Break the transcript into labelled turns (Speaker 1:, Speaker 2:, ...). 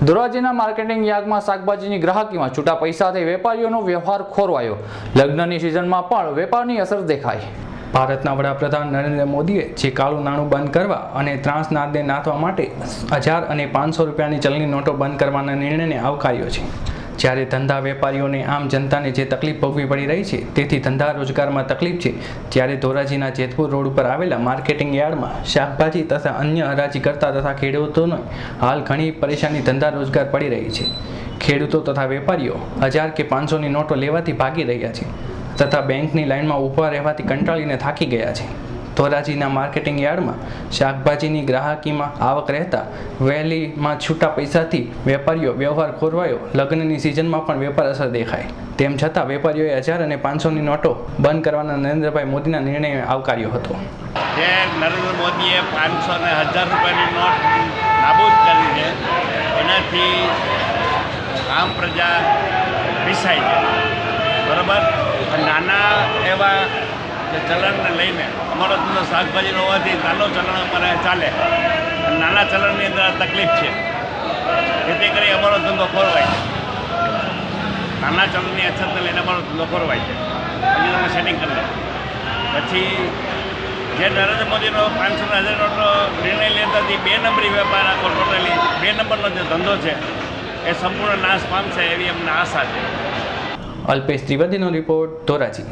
Speaker 1: ધોરાજીના marketing યાર્ડમાં શાકભાજીની ગ્રાહકીમાં છૂટા પૈસાથી વેપારીઓનો વ્યવહાર ખોરવાયો। લગ્નની સિઝનમાં પણ વેપારની અસર દેખાઈ।
Speaker 2: ભારતના વડાપ્રધાન નરેન્દ્ર મોદીએ જે કાળું નાણું બંધ કરવા અને ત્રાસનાદને નાથવા માટે 1000 અને 500 રૂપિયાની ચલણી નોટો બંધ કરવાના નિર્ણયને આવકાર્યો છે। જ્યારે ધંધા વેપારીઓને આમ જનતાને જે તકલીફ ભોગવી પડી રહી છે તેથી ધંધા રોજગારમાં તકલીફ છે, ત્યારે ધોરાજીના જેતપુર રોડ ઉપર આવેલા માર્કેટિંગ યાર્ડમાં શાકભાજી તથા અન્ય હરાજી કરતા તથા ખેડૂતોને હાલ ઘણી પરેશાની ધંધા રોજગાર પડી રહી છે। ખેડૂતો તથા વેપારીઓ 1000 કે 500ની નોટો લેવાથી ભાગી રહ્યા છે તથા બેંકની લાઇનમાં ઊભા રહેવાથી કંટાળીને થાકી ગયા છે। ધોરાજીના માર્કેટિંગ યાર્ડમાં શાકભાજીની ગ્રાહકીમાં આવક રહેતા વહેલીમાં છૂટા પૈસાથી વેપારીઓ વ્યવહાર ખોરવાયો। લગ્નની સિઝનમાં પણ વેપાર અસર દેખાય, તેમ છતાં વેપારીઓએ 1000 અને 500ની નોટો બંધ કરવાના નરેન્દ્રભાઈ મોદીના નિર્ણયને આવકાર્યો હતો।
Speaker 3: જે નરેન્દ્ર મોદીએ 500 અને 1000 રૂપિયાની નોટ નાબૂદ કરી છે, એનાથી આમ પ્રજા પીસાય છે, બરાબર। નાના એવા ચલણને લઈને અમારો ધંધો શાકભાજીનો હોવાથી નાનો ચલણ અમારે ચાલે, નાના ચલણની અંદર તકલીફ છે, જેથી કરી અમારો ધંધો ખોરવાય છે। નાના ચલણની અછતને લઈને અમારો ધંધો ખોરવાય છે। પછી તમે સેટિંગ કરી લો, પછી જે નરેન્દ્ર મોદીનો 500 અને 1000 નોટનો નિર્ણય લેતાથી 2 નંબરી વેપાર આખો ટોટલી 2 નંબરનો જે ધંધો છે એ સંપૂર્ણ નાશ પામશે એવી અમને આશા છે।
Speaker 2: અલ્પેશ ત્રિવેદીનો રિપોર્ટ, ધોરાજી।